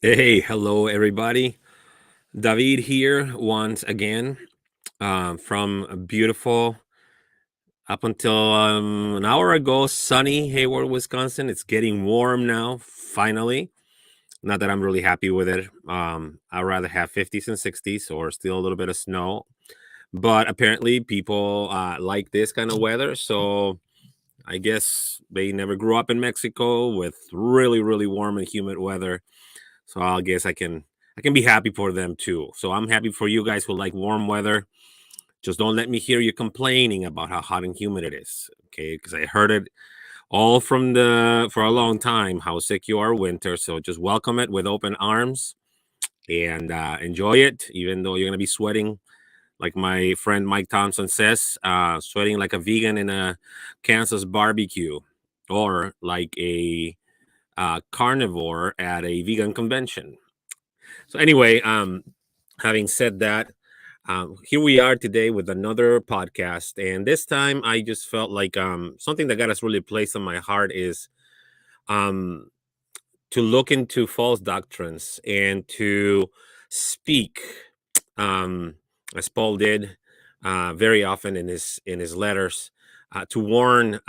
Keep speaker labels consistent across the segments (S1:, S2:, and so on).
S1: Hey, hello everybody. David here once again from a beautiful, up until an hour ago, sunny Hayward, Wisconsin. It's getting warm now, finally. Not that I'm really happy with it. I'd rather have 50s and 60s or still a little bit of snow. But apparently, people like this kind of weather. So I guess they never grew up in Mexico with really, really warm and humid weather. So I guess I can be happy for them too. So I'm happy for you guys who like warm weather. Just don't let me hear you complaining about how hot and humid it is. Okay, because I heard it all for a long time how sick you are winter. So just welcome it with open arms and enjoy it, even though you're gonna be sweating, like my friend Mike Thompson says, sweating like a vegan in a Kansas barbecue, or like a carnivore at a vegan convention. So anyway, having said that, here we are today with another podcast, and this time I just felt like something that got us really placed on my heart is um, to look into false doctrines and to speak, um, as Paul did very often in his letters, to warn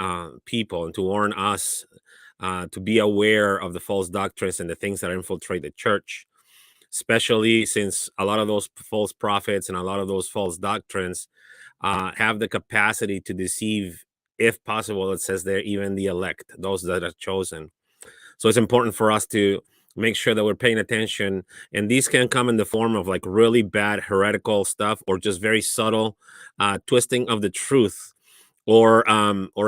S1: people and to warn us to be aware of the false doctrines and the things that infiltrate the church, especially since a lot of those false prophets and a lot of those false doctrines have the capacity to deceive, if possible. It says there, even the elect, those that are chosen. So it's important for us to make sure that we're paying attention. And these can come in the form of like really bad heretical stuff, or just very subtle twisting of the truth, or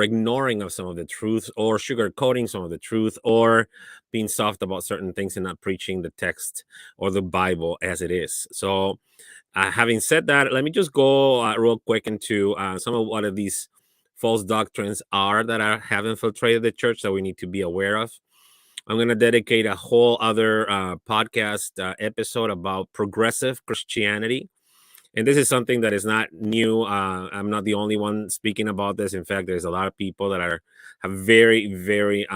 S1: ignoring of some of the truth, or sugarcoating some of the truth, or being soft about certain things and not preaching the text or the Bible as it is. So having said that, let me just go real quick into some of what of these false doctrines are that have infiltrated the church that we need to be aware of. I'm going to dedicate a whole other podcast episode about progressive Christianity. And this is something that is not new. I'm not the only one speaking about this. In fact, there's a lot of people that have very, very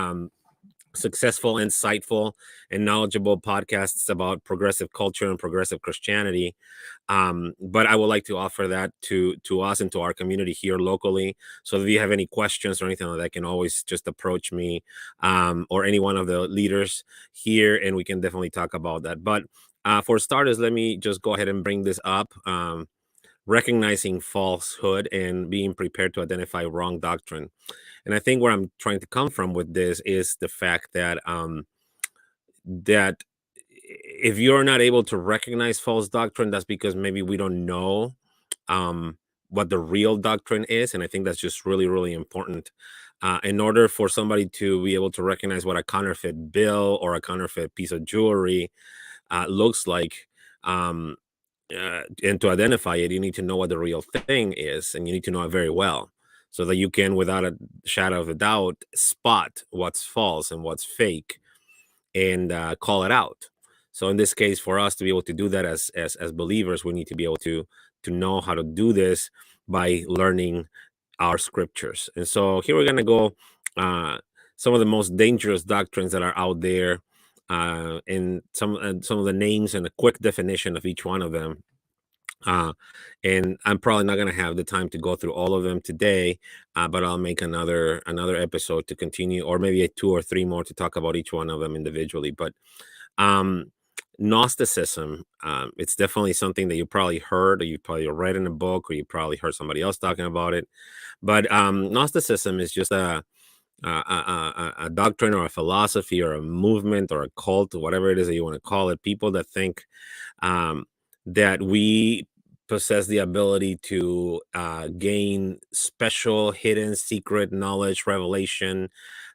S1: successful, insightful, and knowledgeable podcasts about progressive culture and progressive Christianity. But I would like to offer that to us and to our community here locally. So if you have any questions or anything like that, can always just approach me or any one of the leaders here, and we can definitely talk about that. But for starters, let me just go ahead and bring this up. Recognizing falsehood and being prepared to identify wrong doctrine. And I think where I'm trying to come from with this is the fact that that if you're not able to recognize false doctrine, that's because maybe we don't know um, what the real doctrine is. And I think that's just really, really important. In order for somebody to be able to recognize what a counterfeit bill or a counterfeit piece of jewelry looks like, and to identify it, you need to know what the real thing is, and you need to know it very well, so that you can, without a shadow of a doubt, spot what's false and what's fake, and call it out. So in this case, for us to be able to do that as believers, we need to be able to know how to do this by learning our scriptures. And so here we're going to go some of the most dangerous doctrines that are out there, and some of the names and a quick definition of each one of them. Uh, and I'm probably not going to have the time to go through all of them today, but I'll make another episode to continue, or maybe two or three more to talk about each one of them individually. But um, Gnosticism, it's definitely something that you probably heard, or you probably read in a book, or you probably heard somebody else talking about it. But Gnosticism is just a doctrine or a philosophy or a movement or a cult, or whatever it is that you want to call it. People that think um, that we possess the ability to gain special, hidden, secret knowledge, revelation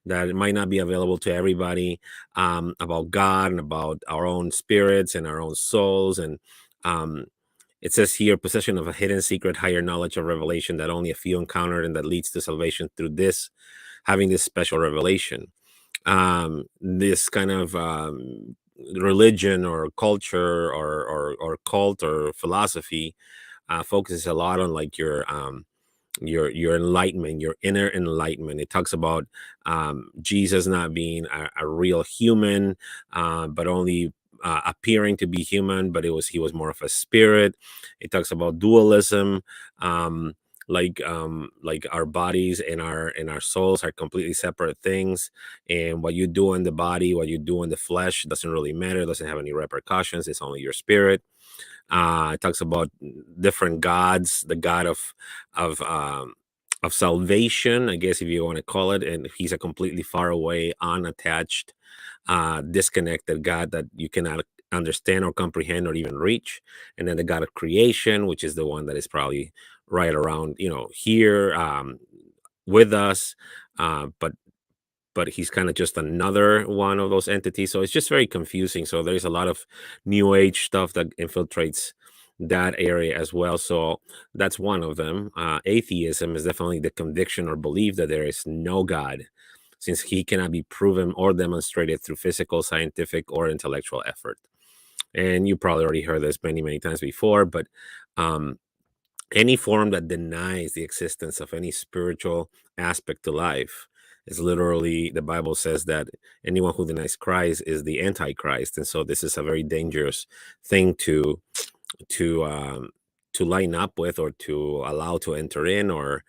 S1: that it might not be available to everybody, about God and about our own spirits and our own souls. And um, it says here, possession of a hidden secret, higher knowledge of revelation that only a few encountered, and that leads to salvation through this, having this special revelation. This kind of religion or culture or cult or philosophy focuses a lot on like your enlightenment, your inner enlightenment. It talks about Jesus not being a real human, but only appearing to be human, but he was more of a spirit. It talks about dualism. Um, like our bodies and our souls are completely separate things, and what you do in the body, what you do in the flesh, doesn't really matter, doesn't have any repercussions. It's only your spirit. It talks about different gods, the god of um, of salvation, I guess if you want to call it, and he's a completely far away, unattached, disconnected God that you cannot understand or comprehend or even reach. And then the God of creation, which is the one that is probably right around, here, with us, but he's kind of just another one of those entities. So it's just very confusing. So there's a lot of new age stuff that infiltrates that area as well. So that's one of them. Atheism is definitely the conviction or belief that there is no God, since he cannot be proven or demonstrated through physical, scientific, or intellectual effort. And you probably already heard this many, many times before, but um, any form that denies the existence of any spiritual aspect to life is literally, the Bible says that anyone who denies Christ is the antichrist. And so this is a very dangerous thing to to line up with, or to allow to enter in, or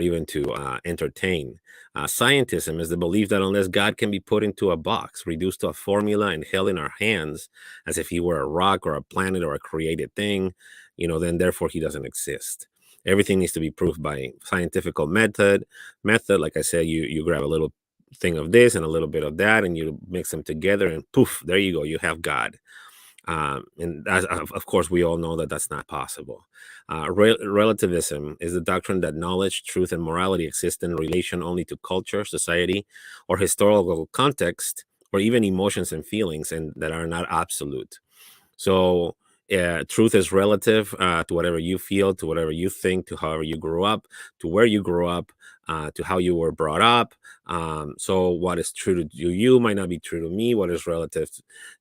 S1: even to entertain. Scientism is the belief that unless God can be put into a box, reduced to a formula, and held in our hands as if he were a rock or a planet or a created thing, then therefore he doesn't exist. Everything needs to be proved by scientific method. Like I said, you grab a little thing of this and a little bit of that, and you mix them together, and poof, there you go, you have God. And of course, we all know that that's not possible. Relativism is the doctrine that knowledge, truth, and morality exist in relation only to culture, society, or historical context, or even emotions and feelings, and that are not absolute. So, truth is relative to whatever you feel, to whatever you think, to however you grew up, to where you grew up, to how you were brought up. So, what is true to you might not be true to me. What is relative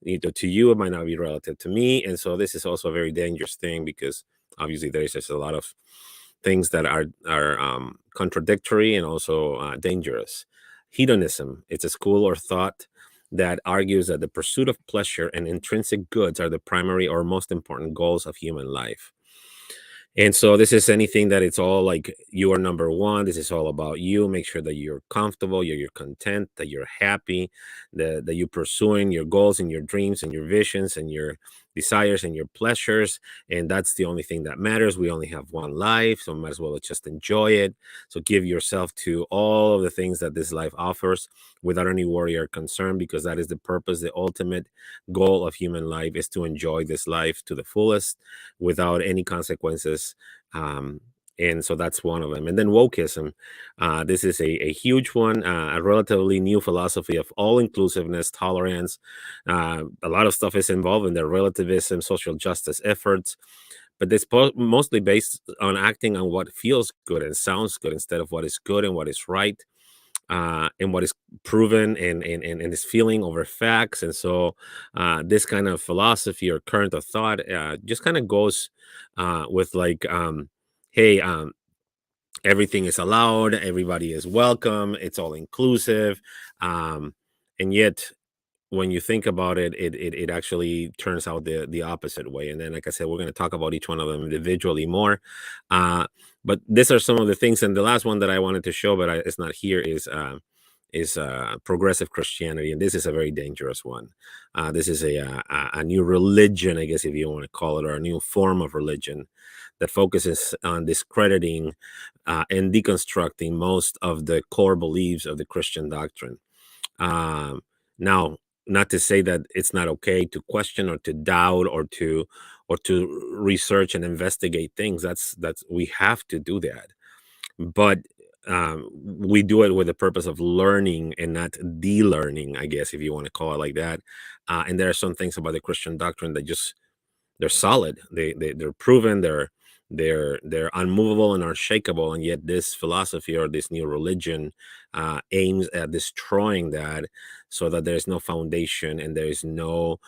S1: to you, it might not be relative to me. And so, this is also a very dangerous thing, because obviously there is just a lot of things that are contradictory and also dangerous. Hedonism, it's a school or thought that argues that the pursuit of pleasure and intrinsic goods are the primary or most important goals of human life. And so this is anything that it's all like you are number one. This is all about you. Make sure that you're comfortable, you're content, that you're happy, that you're pursuing your goals and your dreams and your visions and your desires and your pleasures. And that's the only thing that matters. We only have one life, so might as well just enjoy it. So give yourself to all of the things that this life offers without any worry or concern, because that is the purpose. The ultimate goal of human life is to enjoy this life to the fullest without any consequences. Um, and so that's one of them. And then wokeism. This is a huge one, a relatively new philosophy of all inclusiveness, tolerance. A lot of stuff is involved in the relativism, social justice efforts, but it's mostly based on acting on what feels good and sounds good instead of what is good and what is right, and what is proven and is feeling over facts. And so this kind of philosophy or current of thought just kind of goes with like, hey, everything is allowed, everybody is welcome, it's all inclusive. And yet when you think about it, it actually turns out the opposite way. And then, like I said, we're going to talk about each one of them individually more. But these are some of the things. And the last one that I wanted to show, but it's not here, is progressive Christianity, and this is a very dangerous one. This is a new religion, I guess, if you want to call it, or a new form of religion that focuses on discrediting and deconstructing most of the core beliefs of the Christian doctrine. Now, not to say that it's not okay to question or to doubt or to research and investigate things. That's we have to do that, but we do it with the purpose of learning and not de-learning, I guess, if you want to call it like that. And there are some things about the Christian doctrine that just, they're solid. They're proven. They're unmovable and unshakable. And yet this philosophy or this new religion aims at destroying that, so that there's no foundation and there is no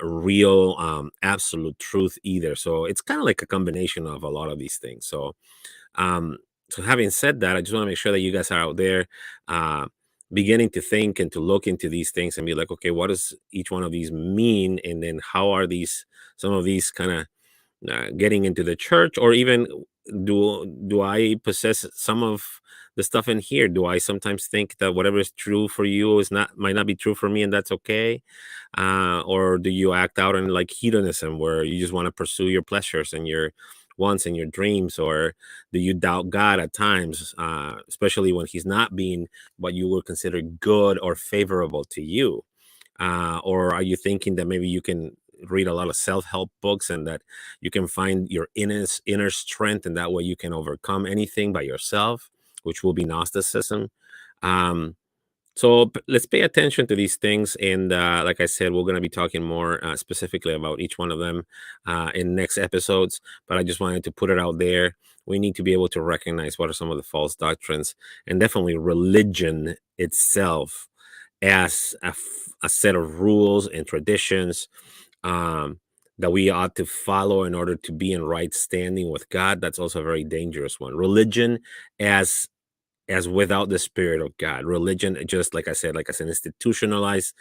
S1: real absolute truth either. So it's kind of like a combination of a lot of these things. So having said that, I just want to make sure that you guys are out there beginning to think and to look into these things and be like, okay, what does each one of these mean, and then how are these some of these kind of getting into the church, or even do I possess some of the stuff in here? Do I sometimes think that whatever is true for you is not might not be true for me, and that's okay? Or do you act out in like hedonism, where you just want to pursue your pleasures and your wants and your dreams? Or do you doubt God at times, especially when He's not being what you would consider good or favorable to you? Or are you thinking that maybe you can read a lot of self-help books and that you can find your inner strength, and that way you can overcome anything by yourself, which will be Gnosticism? Um, let's pay attention to these things, and like I said, we're going to be talking more specifically about each one of them in next episodes. But I just wanted to put it out there. We need to be able to recognize what are some of the false doctrines, and definitely religion itself as a set of rules and traditions um, that we ought to follow in order to be in right standing with God. That's also a very dangerous one. Religion as without the Spirit of God. Religion, just like I said, like an institutionalized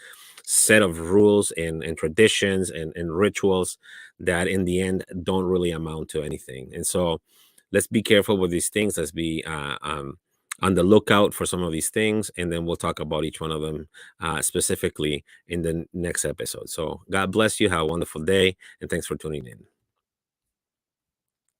S1: set of rules and traditions and rituals that in the end don't really amount to anything. And so let's be careful with these things. Let's be on the lookout for some of these things, and then we'll talk about each one of them specifically in the next episode. So God bless you. Have a wonderful day, and thanks for tuning in.